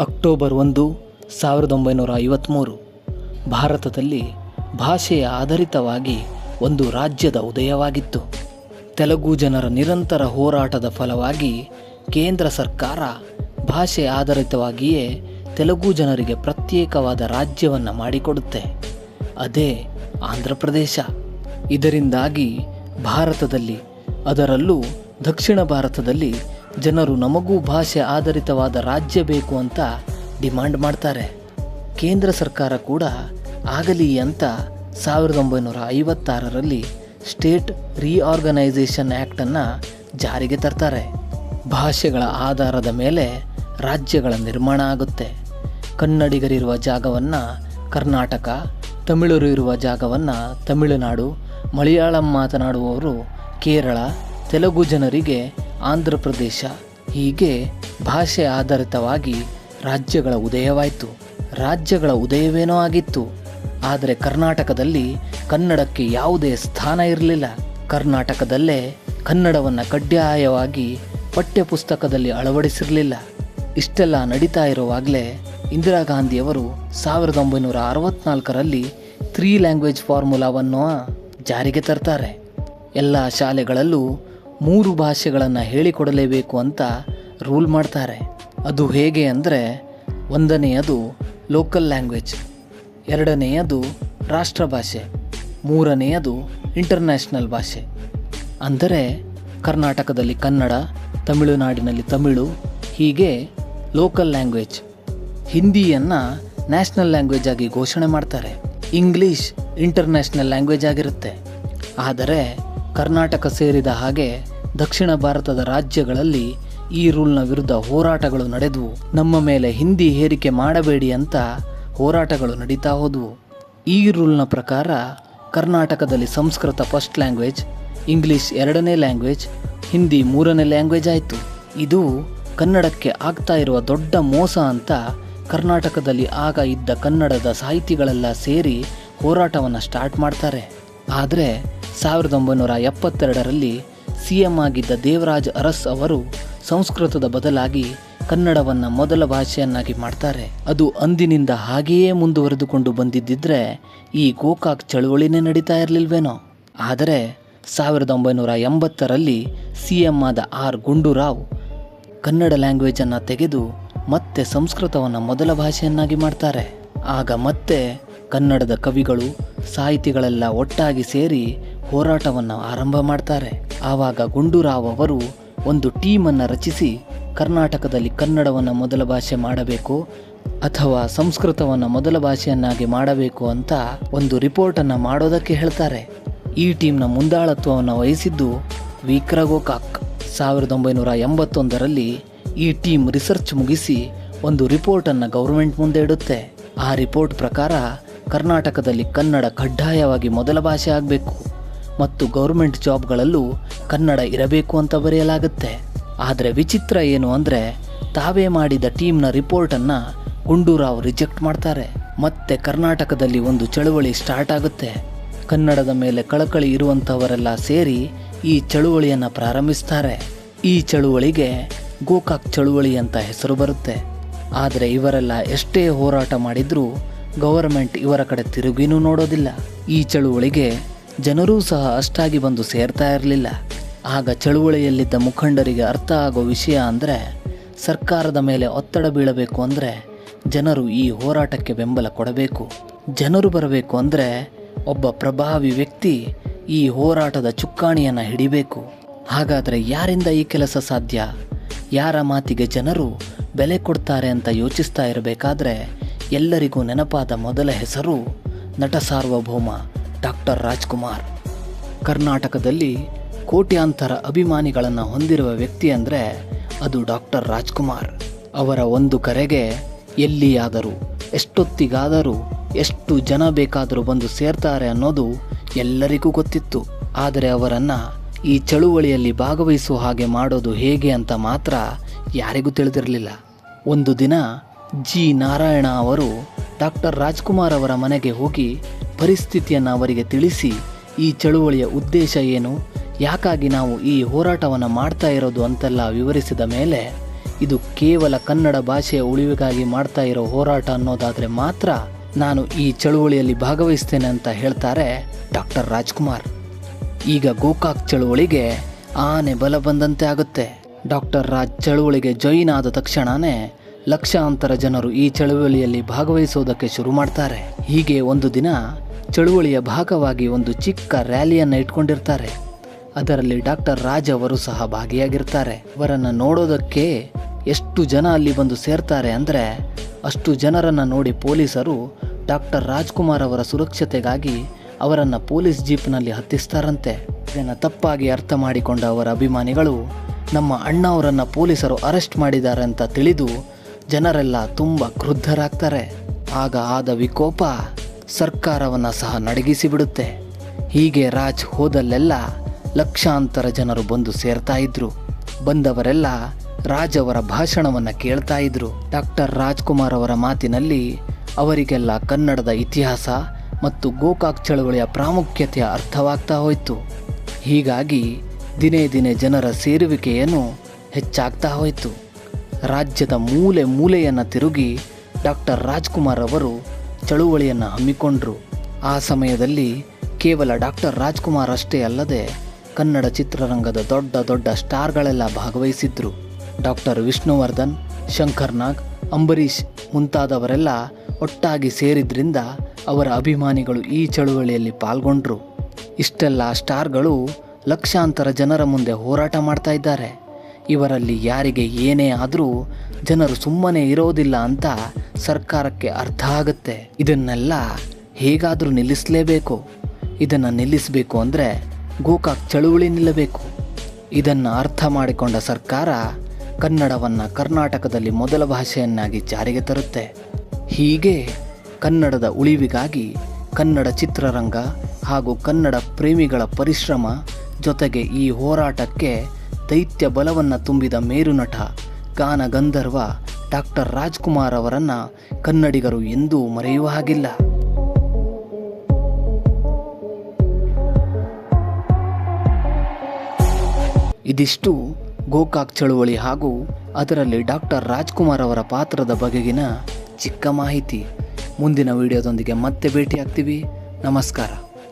October 1, 1953 ಭಾರತದಲ್ಲಿ ಭಾಷೆಯ ಆಧಾರಿತವಾಗಿ ಒಂದು ರಾಜ್ಯದ ಉದಯವಾಗಿತ್ತು. ತೆಲುಗು ಜನರ ನಿರಂತರ ಹೋರಾಟದ ಫಲವಾಗಿ ಕೇಂದ್ರ ಸರ್ಕಾರ ಭಾಷೆ ಆಧಾರಿತವಾಗಿಯೇ ತೆಲುಗು ಜನರಿಗೆ ಪ್ರತ್ಯೇಕವಾದ ರಾಜ್ಯವನ್ನು ಮಾಡಿಕೊಡುತ್ತೆ. ಅದೇ ಆಂಧ್ರ ಪ್ರದೇಶ. ಇದರಿಂದಾಗಿ ಭಾರತದಲ್ಲಿ, ಅದರಲ್ಲೂ ದಕ್ಷಿಣ ಭಾರತದಲ್ಲಿ ಜನರು ನಮಗೂ ಭಾಷೆ ಆಧಾರಿತವಾದ ರಾಜ್ಯ ಬೇಕು ಅಂತ ಡಿಮಾಂಡ್ ಮಾಡ್ತಾರೆ. ಕೇಂದ್ರ ಸರ್ಕಾರ ಕೂಡ ಆಗಲಿ ಅಂತ 1956ರಲ್ಲಿ ಸ್ಟೇಟ್ ರೀಆರ್ಗನೈಸೇಷನ್ ಆ್ಯಕ್ಟನ್ನು ಜಾರಿಗೆ ತರ್ತಾರೆ. ಭಾಷೆಗಳ ಆಧಾರದ ಮೇಲೆ ರಾಜ್ಯಗಳ ನಿರ್ಮಾಣ ಆಗುತ್ತೆ. ಕನ್ನಡಿಗರಿರುವ ಜಾಗವನ್ನು ಕರ್ನಾಟಕ, ತಮಿಳರು ಇರುವ ಜಾಗವನ್ನು ತಮಿಳುನಾಡು, ಮಲಯಾಳಂ ಮಾತನಾಡುವವರು ಕೇರಳ, ತೆಲುಗು ಜನರಿಗೆ ಆಂಧ್ರ ಪ್ರದೇಶ, ಹೀಗೆ ಭಾಷೆ ಆಧಾರಿತವಾಗಿ ರಾಜ್ಯಗಳ ಉದಯವಾಯಿತು. ರಾಜ್ಯಗಳ ಉದಯವೇನೋ ಆಗಿತ್ತು, ಆದರೆ ಕರ್ನಾಟಕದಲ್ಲಿ ಕನ್ನಡಕ್ಕೆ ಯಾವುದೇ ಸ್ಥಾನ ಇರಲಿಲ್ಲ. ಕರ್ನಾಟಕದಲ್ಲೇ ಕನ್ನಡವನ್ನು ಕಡ್ಡಾಯವಾಗಿ ಪಠ್ಯಪುಸ್ತಕದಲ್ಲಿ ಅಳವಡಿಸಿರಲಿಲ್ಲ. ಇಷ್ಟೆಲ್ಲ ನಡೀತಾ ಇರುವಾಗಲೇ ಇಂದಿರಾ ಗಾಂಧಿಯವರು 1964ರಲ್ಲಿ 3 ಲ್ಯಾಂಗ್ವೇಜ್ ಫಾರ್ಮುಲಾವನ್ನು ಜಾರಿಗೆ ತರ್ತಾರೆ. ಎಲ್ಲ ಶಾಲೆಗಳಲ್ಲೂ 3 ಭಾಷೆಗಳನ್ನು ಹೇಳಿಕೊಡಲೇಬೇಕು ಅಂತ ರೂಲ್ ಮಾಡ್ತಾರೆ. ಅದು ಹೇಗೆ ಅಂದರೆ, 1ನೇಯದು ಲೋಕಲ್ ಲ್ಯಾಂಗ್ವೇಜ್, 2ನೇಯದು ರಾಷ್ಟ್ರಭಾಷೆ, 3ನೇಯದು ಇಂಟರ್ನ್ಯಾಷನಲ್ ಭಾಷೆ. ಅಂದರೆ ಕರ್ನಾಟಕದಲ್ಲಿ ಕನ್ನಡ, ತಮಿಳುನಾಡಿನಲ್ಲಿ ತಮಿಳು, ಹೀಗೆ ಲೋಕಲ್ ಲ್ಯಾಂಗ್ವೇಜ್. ಹಿಂದಿಯನ್ನು ನ್ಯಾಷನಲ್ ಲ್ಯಾಂಗ್ವೇಜ್ ಆಗಿ ಘೋಷಣೆ ಮಾಡ್ತಾರೆ. ಇಂಗ್ಲೀಷ್ ಇಂಟರ್ನ್ಯಾಷನಲ್ ಲ್ಯಾಂಗ್ವೇಜ್ ಆಗಿರುತ್ತೆ. ಆದರೆ ಕರ್ನಾಟಕ ಸೇರಿದ ಹಾಗೆ ದಕ್ಷಿಣ ಭಾರತದ ರಾಜ್ಯಗಳಲ್ಲಿ ಈ ರೂಲ್ನ ವಿರುದ್ಧ ಹೋರಾಟಗಳು ನಡೆದವು. ನಮ್ಮ ಮೇಲೆ ಹಿಂದಿ ಹೇರಿಕೆ ಮಾಡಬೇಡಿ ಅಂತ ಹೋರಾಟಗಳು ನಡೀತಾ ಹೋದವು. ಈ ರೂಲ್ನ ಪ್ರಕಾರ ಕರ್ನಾಟಕದಲ್ಲಿ ಸಂಸ್ಕೃತ ಫಸ್ಟ್ ಲ್ಯಾಂಗ್ವೇಜ್, ಇಂಗ್ಲೀಷ್ 2ನೇ ಲ್ಯಾಂಗ್ವೇಜ್, ಹಿಂದಿ 3ನೇ ಲ್ಯಾಂಗ್ವೇಜ್ ಆಯಿತು. ಇದು ಕನ್ನಡಕ್ಕೆ ಆಗ್ತಾ ಇರುವ ದೊಡ್ಡ ಮೋಸ ಅಂತ ಕರ್ನಾಟಕದಲ್ಲಿ ಆಗ ಇದ್ದ ಕನ್ನಡದ ಸಾಹಿತಿಗಳೆಲ್ಲ ಸೇರಿ ಹೋರಾಟವನ್ನು ಸ್ಟಾರ್ಟ್ ಮಾಡ್ತಾರೆ. ಆದರೆ 1972ರಲ್ಲಿ CM ಆಗಿದ್ದ ದೇವರಾಜ್ ಅರಸ್ ಅವರು ಸಂಸ್ಕೃತದ ಬದಲಾಗಿ ಕನ್ನಡವನ್ನು ಮೊದಲ ಭಾಷೆಯನ್ನಾಗಿ ಮಾಡ್ತಾರೆ. ಅದು ಅಂದಿನಿಂದ ಹಾಗೆಯೇ ಮುಂದುವರೆದುಕೊಂಡು ಬಂದಿದ್ದರೆ ಈ ಗೋಕಾಕ್ ಚಳುವಳಿನೇ ನಡೀತಾ ಇರಲಿಲ್ವೇನೋ. ಆದರೆ 1980ರಲ್ಲಿ CM ಆದ R ಗುಂಡೂರಾವ್ ಕನ್ನಡ ಲ್ಯಾಂಗ್ವೇಜನ್ನು ತೆಗೆದು ಮತ್ತೆ ಸಂಸ್ಕೃತವನ್ನು ಮೊದಲ ಭಾಷೆಯನ್ನಾಗಿ ಮಾಡ್ತಾರೆ. ಆಗ ಮತ್ತೆ ಕನ್ನಡದ ಕವಿಗಳು, ಸಾಹಿತಿಗಳೆಲ್ಲ ಒಟ್ಟಾಗಿ ಸೇರಿ ಹೋರಾಟವನ್ನು ಆರಂಭ ಮಾಡ್ತಾರೆ. ಆವಾಗ ಗುಂಡೂರಾವ್ ಅವರು ಒಂದು ಟೀಮನ್ನು ರಚಿಸಿ ಕರ್ನಾಟಕದಲ್ಲಿ ಕನ್ನಡವನ್ನು ಮೊದಲ ಭಾಷೆ ಮಾಡಬೇಕು ಅಥವಾ ಸಂಸ್ಕೃತವನ್ನು ಮೊದಲ ಭಾಷೆಯನ್ನಾಗಿ ಮಾಡಬೇಕು ಅಂತ ಒಂದು ರಿಪೋರ್ಟನ್ನು ಮಾಡೋದಕ್ಕೆ ಹೇಳ್ತಾರೆ. ಈ ಟೀಮ್ನ ಮುಂದಾಳತ್ವವನ್ನು ವಹಿಸಿದ್ದು ವಿಕ್ರ ಗೋಕಾಕ್. 1981ರಲ್ಲಿ ಈ ಟೀಮ್ ರಿಸರ್ಚ್ ಮುಗಿಸಿ ಒಂದು ರಿಪೋರ್ಟನ್ನು ಗೌರ್ಮೆಂಟ್ ಮುಂದೆ ಇಡುತ್ತೆ. ಆ ರಿಪೋರ್ಟ್ ಪ್ರಕಾರ ಕರ್ನಾಟಕದಲ್ಲಿ ಕನ್ನಡ ಕಡ್ಡಾಯವಾಗಿ ಮೊದಲ ಭಾಷೆ ಆಗಬೇಕು ಮತ್ತು ಗೌರ್ಮೆಂಟ್ ಜಾಬ್ಗಳಲ್ಲೂ ಕನ್ನಡ ಇರಬೇಕು ಅಂತ ಬರೆಯಲಾಗುತ್ತೆ. ಆದರೆ ವಿಚಿತ್ರ ಏನು ಅಂದರೆ, ತಾವೇ ಮಾಡಿದ ಟೀಮ್ನ ರಿಪೋರ್ಟನ್ನು ಗುಂಡೂರಾವ್ ರಿಜೆಕ್ಟ್ ಮಾಡ್ತಾರೆ. ಮತ್ತೆ ಕರ್ನಾಟಕದಲ್ಲಿ ಒಂದು ಚಳುವಳಿ ಸ್ಟಾರ್ಟ್ ಆಗುತ್ತೆ. ಕನ್ನಡದ ಮೇಲೆ ಕಳಕಳಿ ಇರುವಂಥವರೆಲ್ಲ ಸೇರಿ ಈ ಚಳುವಳಿಯನ್ನು ಪ್ರಾರಂಭಿಸ್ತಾರೆ. ಈ ಚಳುವಳಿಗೆ ಗೋಕಾಕ್ ಚಳುವಳಿ ಅಂತ ಹೆಸರು ಬರುತ್ತೆ. ಆದರೆ ಇವರೆಲ್ಲ ಎಷ್ಟೇ ಹೋರಾಟ ಮಾಡಿದರೂ ಗವರ್ಮೆಂಟ್ ಇವರ ಕಡೆ ತಿರುಗಿನೂ ನೋಡೋದಿಲ್ಲ. ಈ ಚಳುವಳಿಗೆ ಜನರೂ ಸಹ ಅಷ್ಟಾಗಿ ಬಂದು ಸೇರ್ತಾ ಇರಲಿಲ್ಲ. ಆಗ ಚಳುವಳಿಯಲ್ಲಿದ್ದ ಮುಖಂಡರಿಗೆ ಅರ್ಥ ಆಗೋ ವಿಷಯ ಅಂದರೆ, ಸರ್ಕಾರದ ಮೇಲೆ ಒತ್ತಡ ಬೀಳಬೇಕು ಅಂದರೆ ಜನರು ಈ ಹೋರಾಟಕ್ಕೆ ಬೆಂಬಲ ಕೊಡಬೇಕು. ಜನರು ಬರಬೇಕು ಅಂದರೆ ಒಬ್ಬ ಪ್ರಭಾವಿ ವ್ಯಕ್ತಿ ಈ ಹೋರಾಟದ ಚುಕ್ಕಾಣಿಯನ್ನು ಹಿಡಿಬೇಕು. ಹಾಗಾದರೆ ಯಾರಿಂದ ಈ ಕೆಲಸ ಸಾಧ್ಯ? ಯಾರ ಮಾತಿಗೆ ಜನರು ಬೆಲೆ ಕೊಡ್ತಾರೆ ಅಂತ ಯೋಚಿಸ್ತಾ ಇರಬೇಕಾದ್ರೆ ಎಲ್ಲರಿಗೂ ನೆನಪಾದ ಮೊದಲ ಹೆಸರು ನಟ ಸಾರ್ವಭೌಮ ಡಾಕ್ಟರ್ ರಾಜ್ಕುಮಾರ್. ಕರ್ನಾಟಕದಲ್ಲಿ ಕೋಟ್ಯಾಂತರ ಅಭಿಮಾನಿಗಳನ್ನು ಹೊಂದಿರುವ ವ್ಯಕ್ತಿ ಅಂದರೆ ಅದು ಡಾಕ್ಟರ್ ರಾಜ್ಕುಮಾರ್. ಅವರ ಒಂದು ಕರೆಗೆ ಎಲ್ಲಿಯಾದರೂ, ಎಷ್ಟೊತ್ತಿಗಾದರೂ, ಎಷ್ಟು ಜನ ಬೇಕಾದರೂ ಬಂದು ಸೇರ್ತಾರೆ ಅನ್ನೋದು ಎಲ್ಲರಿಗೂ ಗೊತ್ತಿತ್ತು. ಆದರೆ ಅವರನ್ನು ಈ ಚಳುವಳಿಯಲ್ಲಿ ಭಾಗವಹಿಸುವ ಹಾಗೆ ಮಾಡೋದು ಹೇಗೆ ಅಂತ ಮಾತ್ರ ಯಾರಿಗೂ ತಿಳಿದಿರಲಿಲ್ಲ. ಒಂದು ದಿನ ಜಿ ನಾರಾಯಣ ಅವರು ಡಾಕ್ಟರ್ ರಾಜ್ಕುಮಾರ್ ಅವರ ಮನೆಗೆ ಹೋಗಿ ಪರಿಸ್ಥಿತಿಯನ್ನು ಅವರಿಗೆ ತಿಳಿಸಿ ಈ ಚಳುವಳಿಯ ಉದ್ದೇಶ ಏನು, ಯಾಕಾಗಿ ನಾವು ಈ ಹೋರಾಟವನ್ನು ಮಾಡ್ತಾ ಇರೋದು ಅಂತೆಲ್ಲ ವಿವರಿಸಿದ ಮೇಲೆ ಇದು ಕೇವಲ ಕನ್ನಡ ಭಾಷೆಯ ಉಳಿವಿಗಾಗಿ ಮಾಡ್ತಾ ಇರೋ ಹೋರಾಟ ಅನ್ನೋದಾದರೆ ಮಾತ್ರ ನಾನು ಈ ಚಳುವಳಿಯಲ್ಲಿ ಭಾಗವಹಿಸ್ತೇನೆ ಅಂತ ಹೇಳ್ತಾರೆ ಡಾಕ್ಟರ್ ರಾಜ್ಕುಮಾರ್. ಈಗ ಗೋಕಾಕ್ ಚಳುವಳಿಗೆ ಆನೆ ಬಲ ಬಂದಂತೆ ಆಗುತ್ತೆ. ಡಾಕ್ಟರ್ ರಾಜ್ ಚಳುವಳಿಗೆ ಜಾಯಿನ್ ಆದ ತಕ್ಷಣವೇ ಲಕ್ಷಾಂತರ ಜನರು ಈ ಚಳುವಳಿಯಲ್ಲಿ ಭಾಗವಹಿಸೋದಕ್ಕೆ ಶುರು ಮಾಡ್ತಾರೆ. ಹೀಗೆ ಒಂದು ದಿನ ಚಳುವಳಿಯ ಭಾಗವಾಗಿ ಒಂದು ಚಿಕ್ಕ ರ್ಯಾಲಿಯನ್ನು ಇಟ್ಕೊಂಡಿರ್ತಾರೆ. ಅದರಲ್ಲಿ ಡಾಕ್ಟರ್ ರಾಜ್ ಅವರು ಸಹ ಭಾಗಿಯಾಗಿರ್ತಾರೆ. ಅವರನ್ನು ನೋಡೋದಕ್ಕೆ ಎಷ್ಟು ಜನ ಅಲ್ಲಿ ಬಂದು ಸೇರ್ತಾರೆ ಅಂದರೆ ಅಷ್ಟು ಜನರನ್ನು ನೋಡಿ ಪೊಲೀಸರು ಡಾಕ್ಟರ್ ರಾಜ್ಕುಮಾರ್ ಅವರ ಸುರಕ್ಷತೆಗಾಗಿ ಅವರನ್ನು ಪೊಲೀಸ್ ಜೀಪ್ನಲ್ಲಿ ಹತ್ತಿಸ್ತಾರಂತೆ. ಇದನ್ನು ತಪ್ಪಾಗಿ ಅರ್ಥ ಮಾಡಿಕೊಂಡ ಅವರ ಅಭಿಮಾನಿಗಳು ನಮ್ಮ ಅಣ್ಣ ಅವರನ್ನು ಪೊಲೀಸರು ಅರೆಸ್ಟ್ ಮಾಡಿದ್ದಾರೆ ಅಂತ ತಿಳಿದು ಜನರೆಲ್ಲ ತುಂಬ ಕ್ರುದ್ಧರಾಗ್ತಾರೆ. ಆಗ ಆದ ವಿಕೋಪ ಸರ್ಕಾರವನ್ನು ಸಹ ನಡಗಿಸಿ ಬಿಡುತ್ತೆ. ಹೀಗೆ ರಾಜ್ ಹೋದಲ್ಲೆಲ್ಲ ಲಕ್ಷಾಂತರ ಜನರು ಬಂದು ಸೇರ್ತಾ ಇದ್ರು. ಬಂದವರೆಲ್ಲ ರಾಜ್ ಅವರ ಭಾಷಣವನ್ನು ಕೇಳ್ತಾ ಇದ್ರು. ಡಾಕ್ಟರ್ ರಾಜ್ಕುಮಾರ್ ಅವರ ಮಾತಿನಲ್ಲಿ ಅವರಿಗೆಲ್ಲ ಕನ್ನಡದ ಇತಿಹಾಸ ಮತ್ತು ಗೋಕಾಕ್ ಚಳವಳಿಯ ಪ್ರಾಮುಖ್ಯತೆಯ ಅರ್ಥವಾಗ್ತಾ ಹೋಯಿತು. ಹೀಗಾಗಿ ದಿನೇ ದಿನೇ ಜನರ ಸೇರುವಿಕೆಯನ್ನು ಹೆಚ್ಚಾಗ್ತಾ ಹೋಯಿತು. ರಾಜ್ಯದ ಮೂಲೆ ಮೂಲೆಯನ್ನು ತಿರುಗಿ ಡಾಕ್ಟರ್ ರಾಜ್ಕುಮಾರ್ ಅವರು ಚಳುವಳಿಯನ್ನು ಹಮ್ಮಿಕೊಂಡ್ರು. ಆ ಸಮಯದಲ್ಲಿ ಕೇವಲ ಡಾಕ್ಟರ್ ರಾಜ್ಕುಮಾರ್ ಅಷ್ಟೇ ಅಲ್ಲದೆ ಕನ್ನಡ ಚಿತ್ರರಂಗದ ದೊಡ್ಡ ದೊಡ್ಡ ಸ್ಟಾರ್ಗಳೆಲ್ಲ ಭಾಗವಹಿಸಿದ್ರು. ಡಾಕ್ಟರ್ ವಿಷ್ಣುವರ್ಧನ್, ಶಂಕರ್ ನಾಗ್, ಅಂಬರೀಷ್ ಮುಂತಾದವರೆಲ್ಲ ಒಟ್ಟಾಗಿ ಸೇರಿದ್ರಿಂದ ಅವರ ಅಭಿಮಾನಿಗಳು ಈ ಚಳುವಳಿಯಲ್ಲಿ ಪಾಲ್ಗೊಂಡ್ರು. ಇಷ್ಟೆಲ್ಲ ಸ್ಟಾರ್ಗಳು ಲಕ್ಷಾಂತರ ಜನರ ಮುಂದೆ ಹೋರಾಟ ಮಾಡ್ತಾ ಇದ್ದಾರೆ. ಇವರಲ್ಲಿ ಯಾರಿಗೆ ಏನೇ ಆದರೂ ಜನರು ಸುಮ್ಮನೆ ಇರೋದಿಲ್ಲ ಅಂತ ಸರ್ಕಾರಕ್ಕೆ ಅರ್ಥ ಆಗುತ್ತೆ. ಇದನ್ನೆಲ್ಲ ಹೇಗಾದರೂ ನಿಲ್ಲಿಸಲೇಬೇಕು. ಇದನ್ನು ನಿಲ್ಲಿಸಬೇಕು ಅಂದರೆ ಗೋಕಾಕ್ ಚಳುವಳಿ ನಿಲ್ಲಬೇಕು. ಇದನ್ನು ಅರ್ಥ ಮಾಡಿಕೊಂಡ ಸರ್ಕಾರ ಕನ್ನಡವನ್ನು ಕರ್ನಾಟಕದಲ್ಲಿ ಮೊದಲ ಭಾಷೆಯನ್ನಾಗಿ ಜಾರಿಗೆ ತರುತ್ತೆ. ಹೀಗೆ ಕನ್ನಡದ ಉಳಿವಿಗಾಗಿ ಕನ್ನಡ ಚಿತ್ರರಂಗ ಹಾಗೂ ಕನ್ನಡ ಪ್ರೇಮಿಗಳ ಪರಿಶ್ರಮ ಜೊತೆಗೆ ಈ ಹೋರಾಟಕ್ಕೆ ದೈತ್ಯ ಬಲವನ್ನು ತುಂಬಿದ ಮೇರುನಟ ಗಾನ ಗಂಧರ್ವ ಡಾಕ್ಟರ್ ರಾಜ್ಕುಮಾರ್ ಅವರನ್ನು ಕನ್ನಡಿಗರು ಎಂದೂ ಮರೆಯುವ ಹಾಗಿಲ್ಲ. ಇದಿಷ್ಟು ಗೋಕಾಕ್ ಚಳುವಳಿ ಹಾಗೂ ಅದರಲ್ಲಿ ಡಾಕ್ಟರ್ ರಾಜ್ಕುಮಾರ್ ಅವರ ಪಾತ್ರದ ಬಗೆಗಿನ ಚಿಕ್ಕ ಮಾಹಿತಿ. ಮುಂದಿನ ವಿಡಿಯೋದೊಂದಿಗೆ ಮತ್ತೆ ಭೇಟಿಯಾಗ್ತೀವಿ. ನಮಸ್ಕಾರ.